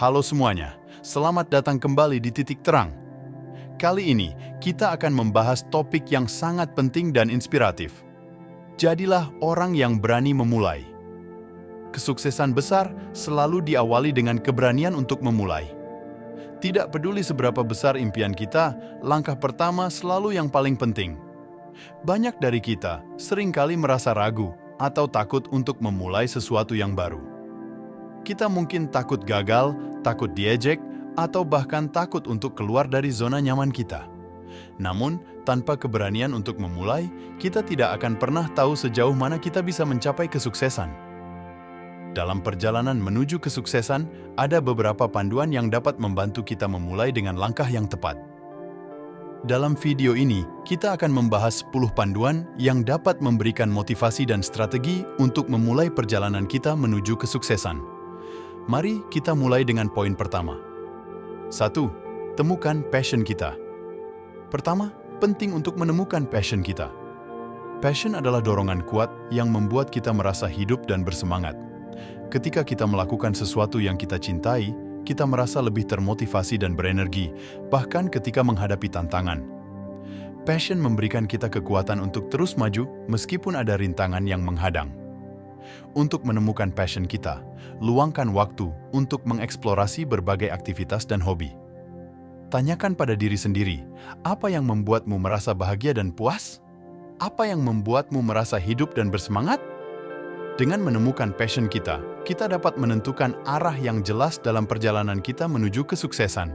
Halo semuanya, selamat datang kembali di Titik Terang. Kali ini, kita akan membahas topik yang sangat penting dan inspiratif. Jadilah orang yang berani memulai. Kesuksesan besar selalu diawali dengan keberanian untuk memulai. Tidak peduli seberapa besar impian kita, langkah pertama selalu yang paling penting. Banyak dari kita seringkali merasa ragu atau takut untuk memulai sesuatu yang baru. Kita mungkin takut gagal, takut diejek, atau bahkan takut untuk keluar dari zona nyaman kita. Namun, tanpa keberanian untuk memulai, kita tidak akan pernah tahu sejauh mana kita bisa mencapai kesuksesan. Dalam perjalanan menuju kesuksesan, ada beberapa panduan yang dapat membantu kita memulai dengan langkah yang tepat. Dalam video ini, kita akan membahas 10 panduan yang dapat memberikan motivasi dan strategi untuk memulai perjalanan kita menuju kesuksesan. Mari kita mulai dengan poin pertama. 1. Temukan passion kita. Pertama, penting untuk menemukan passion kita. Passion adalah dorongan kuat yang membuat kita merasa hidup dan bersemangat. Ketika kita melakukan sesuatu yang kita cintai, kita merasa lebih termotivasi dan berenergi, bahkan ketika menghadapi tantangan. Passion memberikan kita kekuatan untuk terus maju meskipun ada rintangan yang menghadang. Untuk menemukan passion kita, luangkan waktu untuk mengeksplorasi berbagai aktivitas dan hobi. Tanyakan pada diri sendiri, apa yang membuatmu merasa bahagia dan puas? Apa yang membuatmu merasa hidup dan bersemangat? Dengan menemukan passion kita, kita dapat menentukan arah yang jelas dalam perjalanan kita menuju kesuksesan.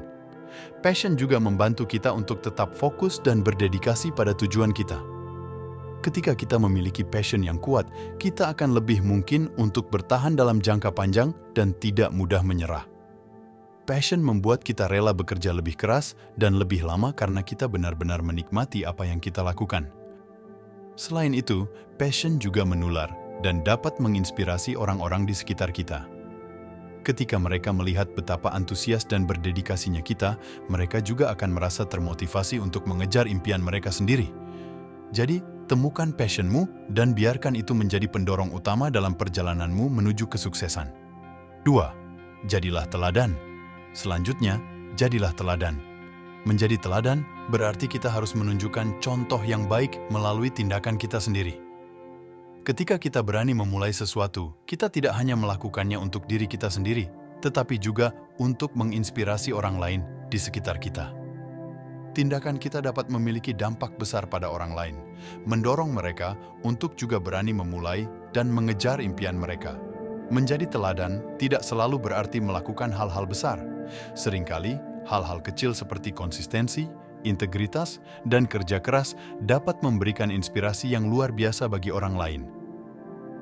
Passion juga membantu kita untuk tetap fokus dan berdedikasi pada tujuan kita. Ketika kita memiliki passion yang kuat, kita akan lebih mungkin untuk bertahan dalam jangka panjang dan tidak mudah menyerah. Passion membuat kita rela bekerja lebih keras dan lebih lama karena kita benar-benar menikmati apa yang kita lakukan. Selain itu, passion juga menular dan dapat menginspirasi orang-orang di sekitar kita. Ketika mereka melihat betapa antusias dan berdedikasinya kita, mereka juga akan merasa termotivasi untuk mengejar impian mereka sendiri. Jadi, temukan passionmu dan biarkan itu menjadi pendorong utama dalam perjalananmu menuju kesuksesan. 2. Jadilah teladan. Selanjutnya, jadilah teladan. Menjadi teladan berarti kita harus menunjukkan contoh yang baik melalui tindakan kita sendiri. Ketika kita berani memulai sesuatu, kita tidak hanya melakukannya untuk diri kita sendiri, tetapi juga untuk menginspirasi orang lain di sekitar kita. Tindakan kita dapat memiliki dampak besar pada orang lain, mendorong mereka untuk juga berani memulai dan mengejar impian mereka. Menjadi teladan tidak selalu berarti melakukan hal-hal besar. Seringkali, hal-hal kecil seperti konsistensi, integritas, dan kerja keras dapat memberikan inspirasi yang luar biasa bagi orang lain.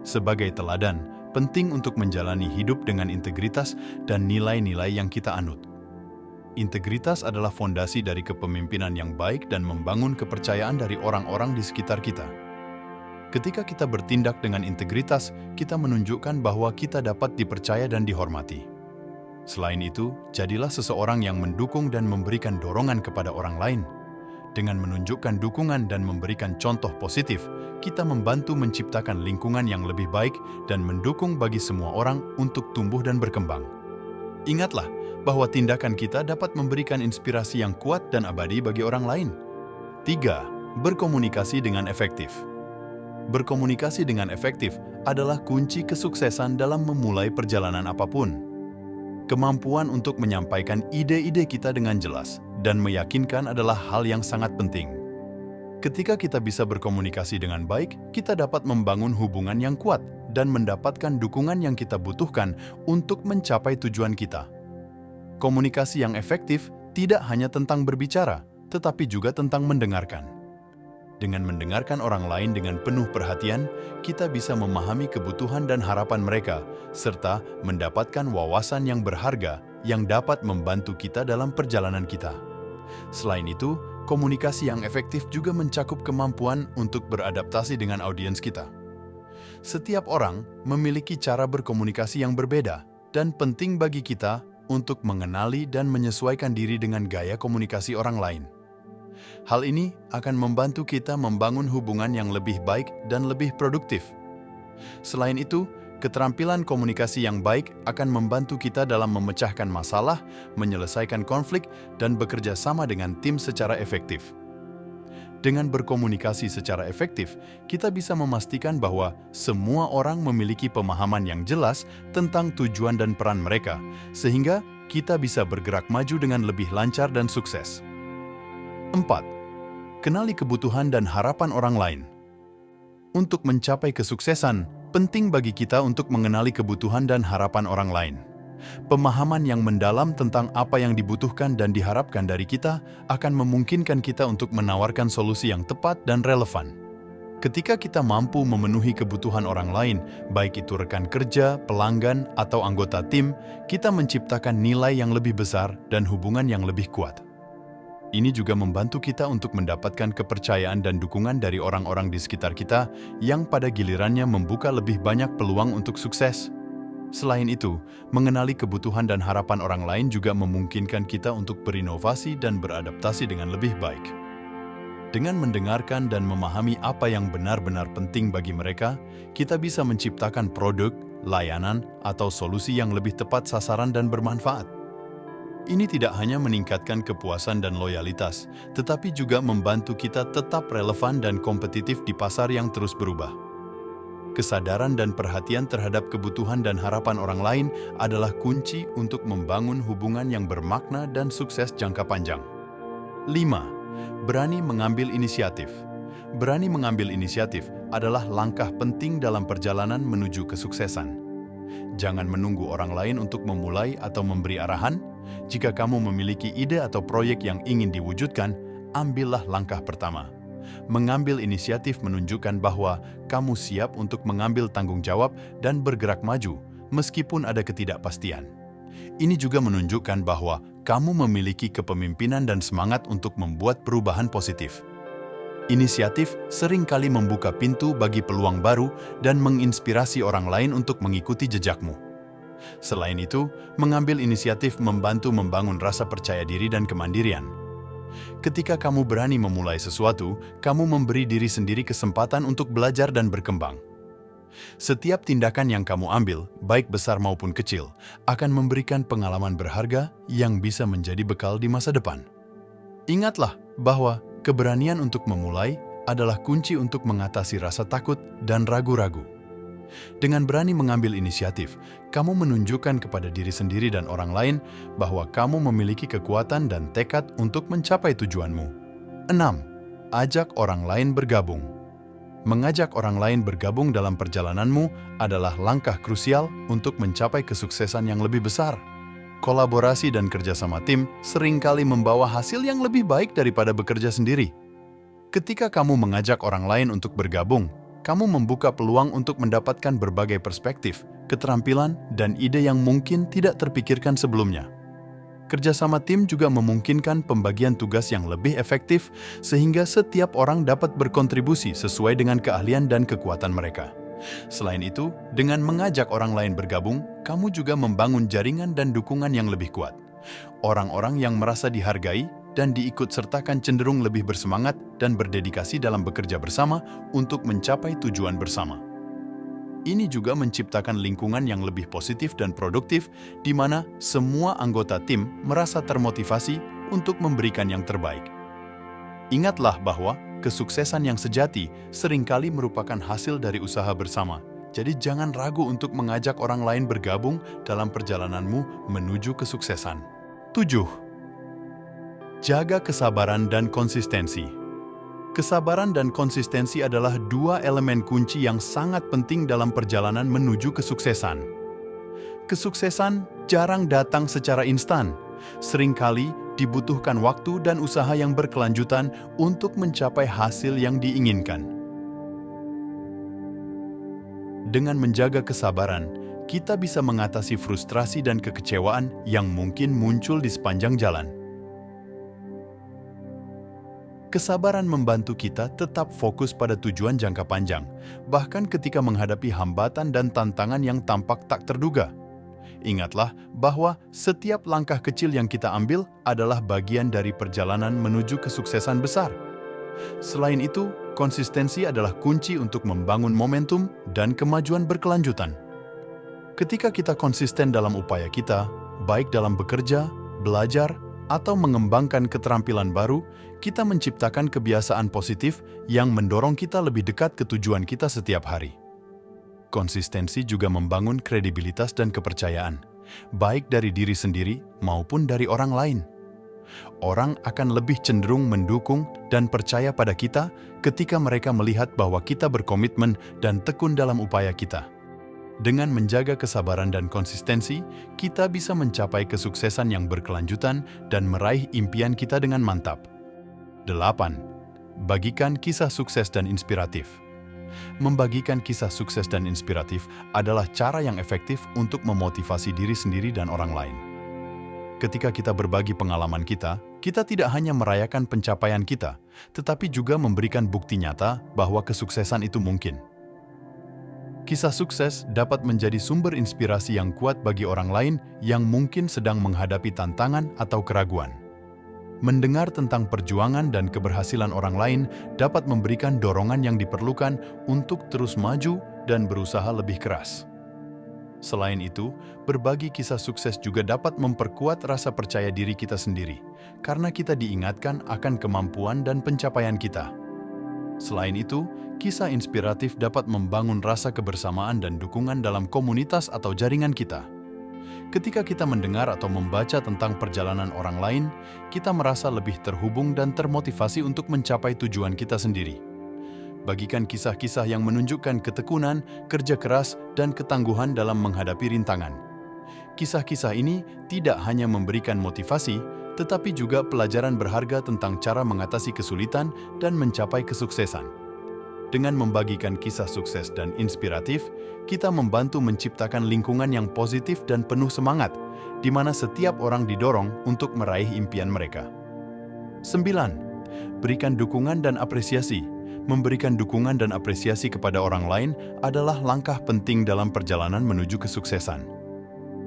Sebagai teladan, penting untuk menjalani hidup dengan integritas dan nilai-nilai yang kita anut. Integritas adalah fondasi dari kepemimpinan yang baik dan membangun kepercayaan dari orang-orang di sekitar kita. Ketika kita bertindak dengan integritas, kita menunjukkan bahwa kita dapat dipercaya dan dihormati. Selain itu, jadilah seseorang yang mendukung dan memberikan dorongan kepada orang lain. Dengan menunjukkan dukungan dan memberikan contoh positif, kita membantu menciptakan lingkungan yang lebih baik dan mendukung bagi semua orang untuk tumbuh dan berkembang. Ingatlah bahwa tindakan kita dapat memberikan inspirasi yang kuat dan abadi bagi orang lain. 3. Berkomunikasi dengan efektif. Berkomunikasi dengan efektif adalah kunci kesuksesan dalam memulai perjalanan apapun. Kemampuan untuk menyampaikan ide-ide kita dengan jelas dan meyakinkan adalah hal yang sangat penting. Ketika kita bisa berkomunikasi dengan baik, kita dapat membangun hubungan yang kuat dan mendapatkan dukungan yang kita butuhkan untuk mencapai tujuan kita. Komunikasi yang efektif tidak hanya tentang berbicara, tetapi juga tentang mendengarkan. Dengan mendengarkan orang lain dengan penuh perhatian, kita bisa memahami kebutuhan dan harapan mereka, serta mendapatkan wawasan yang berharga yang dapat membantu kita dalam perjalanan kita. Selain itu, komunikasi yang efektif juga mencakup kemampuan untuk beradaptasi dengan audiens kita. Setiap orang memiliki cara berkomunikasi yang berbeda, dan penting bagi kita untuk mengenali dan menyesuaikan diri dengan gaya komunikasi orang lain. Hal ini akan membantu kita membangun hubungan yang lebih baik dan lebih produktif. Selain itu, Keterampilan komunikasi yang baik akan membantu kita dalam memecahkan masalah, menyelesaikan konflik, dan bekerja sama dengan tim secara efektif. Dengan berkomunikasi secara efektif, kita bisa memastikan bahwa semua orang memiliki pemahaman yang jelas tentang tujuan dan peran mereka, sehingga kita bisa bergerak maju dengan lebih lancar dan sukses. 4. Kenali kebutuhan dan harapan orang lain. Untuk mencapai kesuksesan, penting bagi kita untuk mengenali kebutuhan dan harapan orang lain. Pemahaman yang mendalam tentang apa yang dibutuhkan dan diharapkan dari kita akan memungkinkan kita untuk menawarkan solusi yang tepat dan relevan. Ketika kita mampu memenuhi kebutuhan orang lain, baik itu rekan kerja, pelanggan, atau anggota tim, kita menciptakan nilai yang lebih besar dan hubungan yang lebih kuat. Ini juga membantu kita untuk mendapatkan kepercayaan dan dukungan dari orang-orang di sekitar kita yang pada gilirannya membuka lebih banyak peluang untuk sukses. Selain itu, mengenali kebutuhan dan harapan orang lain juga memungkinkan kita untuk berinovasi dan beradaptasi dengan lebih baik. Dengan mendengarkan dan memahami apa yang benar-benar penting bagi mereka, kita bisa menciptakan produk, layanan, atau solusi yang lebih tepat sasaran dan bermanfaat. Ini tidak hanya meningkatkan kepuasan dan loyalitas, tetapi juga membantu kita tetap relevan dan kompetitif di pasar yang terus berubah. Kesadaran dan perhatian terhadap kebutuhan dan harapan orang lain adalah kunci untuk membangun hubungan yang bermakna dan sukses jangka panjang. 5. Berani mengambil inisiatif. Berani mengambil inisiatif adalah langkah penting dalam perjalanan menuju kesuksesan. Jangan menunggu orang lain untuk memulai atau memberi arahan. Jika kamu memiliki ide atau proyek yang ingin diwujudkan, ambillah langkah pertama. Mengambil inisiatif menunjukkan bahwa kamu siap untuk mengambil tanggung jawab dan bergerak maju, meskipun ada ketidakpastian. Ini juga menunjukkan bahwa kamu memiliki kepemimpinan dan semangat untuk membuat perubahan positif. Inisiatif seringkali membuka pintu bagi peluang baru dan menginspirasi orang lain untuk mengikuti jejakmu. Selain itu, mengambil inisiatif membantu membangun rasa percaya diri dan kemandirian. Ketika kamu berani memulai sesuatu, kamu memberi diri sendiri kesempatan untuk belajar dan berkembang. Setiap tindakan yang kamu ambil, baik besar maupun kecil, akan memberikan pengalaman berharga yang bisa menjadi bekal di masa depan. Ingatlah bahwa keberanian untuk memulai adalah kunci untuk mengatasi rasa takut dan ragu-ragu. Dengan berani mengambil inisiatif, kamu menunjukkan kepada diri sendiri dan orang lain bahwa kamu memiliki kekuatan dan tekad untuk mencapai tujuanmu. 6. Ajak orang lain bergabung. Mengajak orang lain bergabung dalam perjalananmu adalah langkah krusial untuk mencapai kesuksesan yang lebih besar. Kolaborasi dan kerjasama tim seringkali membawa hasil yang lebih baik daripada bekerja sendiri. Ketika kamu mengajak orang lain untuk bergabung, kamu membuka peluang untuk mendapatkan berbagai perspektif, keterampilan, dan ide yang mungkin tidak terpikirkan sebelumnya. Kerjasama tim juga memungkinkan pembagian tugas yang lebih efektif, sehingga setiap orang dapat berkontribusi sesuai dengan keahlian dan kekuatan mereka. Selain itu, dengan mengajak orang lain bergabung, kamu juga membangun jaringan dan dukungan yang lebih kuat. Orang-orang yang merasa dihargai dan diikutsertakan cenderung lebih bersemangat dan berdedikasi dalam bekerja bersama untuk mencapai tujuan bersama. Ini juga menciptakan lingkungan yang lebih positif dan produktif, di mana semua anggota tim merasa termotivasi untuk memberikan yang terbaik. Ingatlah bahwa kesuksesan yang sejati seringkali merupakan hasil dari usaha bersama. Jadi jangan ragu untuk mengajak orang lain bergabung dalam perjalananmu menuju kesuksesan. 7. Jaga kesabaran dan konsistensi. Kesabaran dan konsistensi adalah dua elemen kunci yang sangat penting dalam perjalanan menuju kesuksesan. Kesuksesan jarang datang secara instan. Seringkali dibutuhkan waktu dan usaha yang berkelanjutan untuk mencapai hasil yang diinginkan. Dengan menjaga kesabaran, kita bisa mengatasi frustrasi dan kekecewaan yang mungkin muncul di sepanjang jalan. Kesabaran membantu kita tetap fokus pada tujuan jangka panjang, bahkan ketika menghadapi hambatan dan tantangan yang tampak tak terduga. Ingatlah bahwa setiap langkah kecil yang kita ambil adalah bagian dari perjalanan menuju kesuksesan besar. Selain itu, konsistensi adalah kunci untuk membangun momentum dan kemajuan berkelanjutan. Ketika kita konsisten dalam upaya kita, baik dalam bekerja, belajar, atau mengembangkan keterampilan baru, kita menciptakan kebiasaan positif yang mendorong kita lebih dekat ke tujuan kita setiap hari. Konsistensi juga membangun kredibilitas dan kepercayaan, baik dari diri sendiri maupun dari orang lain. Orang akan lebih cenderung mendukung dan percaya pada kita ketika mereka melihat bahwa kita berkomitmen dan tekun dalam upaya kita. Dengan menjaga kesabaran dan konsistensi, kita bisa mencapai kesuksesan yang berkelanjutan dan meraih impian kita dengan mantap. 8. Bagikan kisah sukses dan inspiratif. Membagikan kisah sukses dan inspiratif adalah cara yang efektif untuk memotivasi diri sendiri dan orang lain. Ketika kita berbagi pengalaman kita tidak hanya merayakan pencapaian kita, tetapi juga memberikan bukti nyata bahwa kesuksesan itu mungkin. Kisah sukses dapat menjadi sumber inspirasi yang kuat bagi orang lain yang mungkin sedang menghadapi tantangan atau keraguan. Mendengar tentang perjuangan dan keberhasilan orang lain dapat memberikan dorongan yang diperlukan untuk terus maju dan berusaha lebih keras. Selain itu, berbagi kisah sukses juga dapat memperkuat rasa percaya diri kita sendiri, karena kita diingatkan akan kemampuan dan pencapaian kita. Selain itu, kisah inspiratif dapat membangun rasa kebersamaan dan dukungan dalam komunitas atau jaringan kita. Ketika kita mendengar atau membaca tentang perjalanan orang lain, kita merasa lebih terhubung dan termotivasi untuk mencapai tujuan kita sendiri. Bagikan kisah-kisah yang menunjukkan ketekunan, kerja keras, dan ketangguhan dalam menghadapi rintangan. Kisah-kisah ini tidak hanya memberikan motivasi, tetapi juga pelajaran berharga tentang cara mengatasi kesulitan dan mencapai kesuksesan. Dengan membagikan kisah sukses dan inspiratif, kita membantu menciptakan lingkungan yang positif dan penuh semangat, di mana setiap orang didorong untuk meraih impian mereka. 9. Berikan dukungan dan apresiasi. Memberikan dukungan dan apresiasi kepada orang lain adalah langkah penting dalam perjalanan menuju kesuksesan.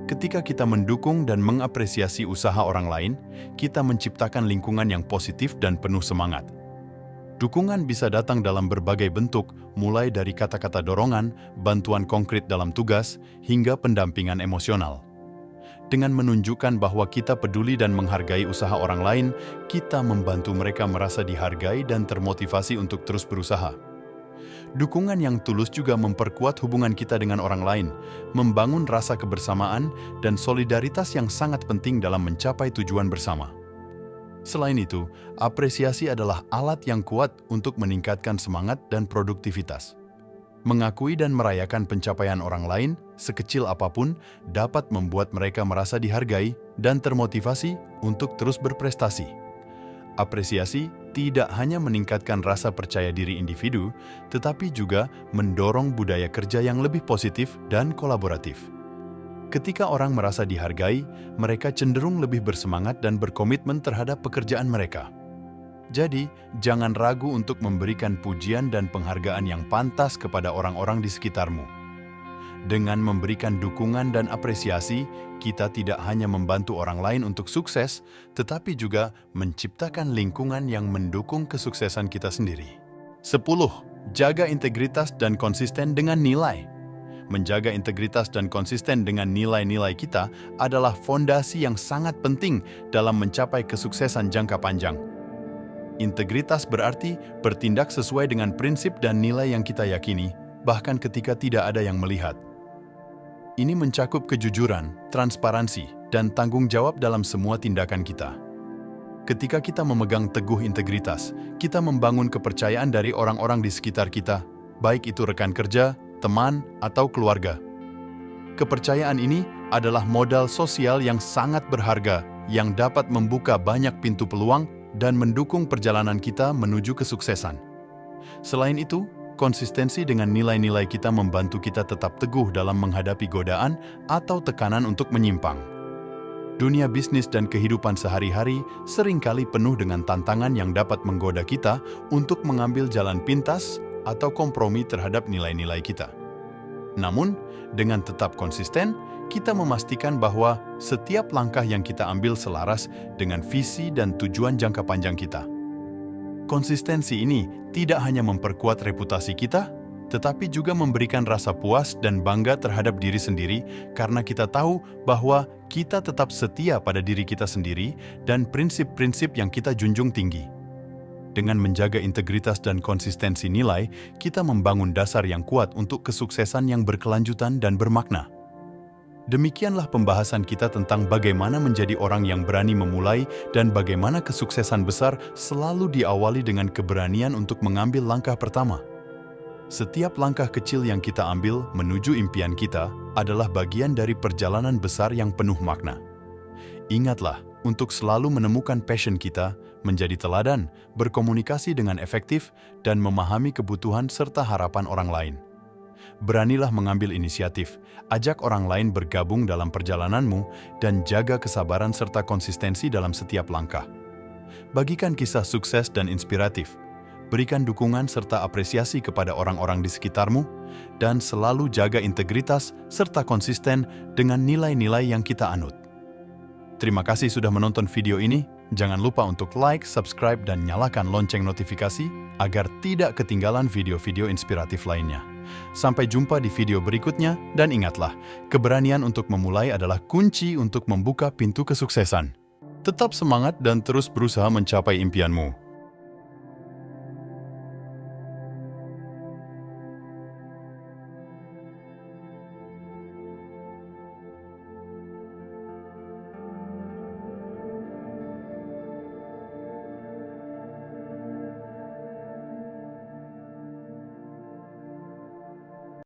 Ketika kita mendukung dan mengapresiasi usaha orang lain, kita menciptakan lingkungan yang positif dan penuh semangat. Dukungan bisa datang dalam berbagai bentuk, mulai dari kata-kata dorongan, bantuan konkret dalam tugas, hingga pendampingan emosional. Dengan menunjukkan bahwa kita peduli dan menghargai usaha orang lain, kita membantu mereka merasa dihargai dan termotivasi untuk terus berusaha. Dukungan yang tulus juga memperkuat hubungan kita dengan orang lain, membangun rasa kebersamaan dan solidaritas yang sangat penting dalam mencapai tujuan bersama. Selain itu, apresiasi adalah alat yang kuat untuk meningkatkan semangat dan produktivitas. Mengakui dan merayakan pencapaian orang lain, sekecil apapun, dapat membuat mereka merasa dihargai dan termotivasi untuk terus berprestasi. Apresiasi tidak hanya meningkatkan rasa percaya diri individu, tetapi juga mendorong budaya kerja yang lebih positif dan kolaboratif. Ketika orang merasa dihargai, mereka cenderung lebih bersemangat dan berkomitmen terhadap pekerjaan mereka. Jadi, jangan ragu untuk memberikan pujian dan penghargaan yang pantas kepada orang-orang di sekitarmu. Dengan memberikan dukungan dan apresiasi, kita tidak hanya membantu orang lain untuk sukses, tetapi juga menciptakan lingkungan yang mendukung kesuksesan kita sendiri. 10. Jaga integritas dan konsisten dengan nilai. Menjaga integritas dan konsisten dengan nilai-nilai kita adalah fondasi yang sangat penting dalam mencapai kesuksesan jangka panjang. Integritas berarti bertindak sesuai dengan prinsip dan nilai yang kita yakini, bahkan ketika tidak ada yang melihat. Ini mencakup kejujuran, transparansi, dan tanggung jawab dalam semua tindakan kita. Ketika kita memegang teguh integritas, kita membangun kepercayaan dari orang-orang di sekitar kita, baik itu rekan kerja, teman, atau keluarga. Kepercayaan ini adalah modal sosial yang sangat berharga yang dapat membuka banyak pintu peluang dan mendukung perjalanan kita menuju kesuksesan. Selain itu, konsistensi dengan nilai-nilai kita membantu kita tetap teguh dalam menghadapi godaan atau tekanan untuk menyimpang. Dunia bisnis dan kehidupan sehari-hari seringkali penuh dengan tantangan yang dapat menggoda kita untuk mengambil jalan pintas atau kompromi terhadap nilai-nilai kita. Namun, dengan tetap konsisten, kita memastikan bahwa setiap langkah yang kita ambil selaras dengan visi dan tujuan jangka panjang kita. Konsistensi ini tidak hanya memperkuat reputasi kita, tetapi juga memberikan rasa puas dan bangga terhadap diri sendiri karena kita tahu bahwa kita tetap setia pada diri kita sendiri dan prinsip-prinsip yang kita junjung tinggi. Dengan menjaga integritas dan konsistensi nilai, kita membangun dasar yang kuat untuk kesuksesan yang berkelanjutan dan bermakna. Demikianlah pembahasan kita tentang bagaimana menjadi orang yang berani memulai dan bagaimana kesuksesan besar selalu diawali dengan keberanian untuk mengambil langkah pertama. Setiap langkah kecil yang kita ambil menuju impian kita adalah bagian dari perjalanan besar yang penuh makna. Ingatlah untuk selalu menemukan passion kita, menjadi teladan, berkomunikasi dengan efektif, dan memahami kebutuhan serta harapan orang lain. Beranilah mengambil inisiatif, ajak orang lain bergabung dalam perjalananmu, dan jaga kesabaran serta konsistensi dalam setiap langkah. Bagikan kisah sukses dan inspiratif, berikan dukungan serta apresiasi kepada orang-orang di sekitarmu, dan selalu jaga integritas serta konsisten dengan nilai-nilai yang kita anut. Terima kasih sudah menonton video ini. Jangan lupa untuk like, subscribe, dan nyalakan lonceng notifikasi agar tidak ketinggalan video-video inspiratif lainnya. Sampai jumpa di video berikutnya, dan ingatlah, keberanian untuk memulai adalah kunci untuk membuka pintu kesuksesan. Tetap semangat dan terus berusaha mencapai impianmu.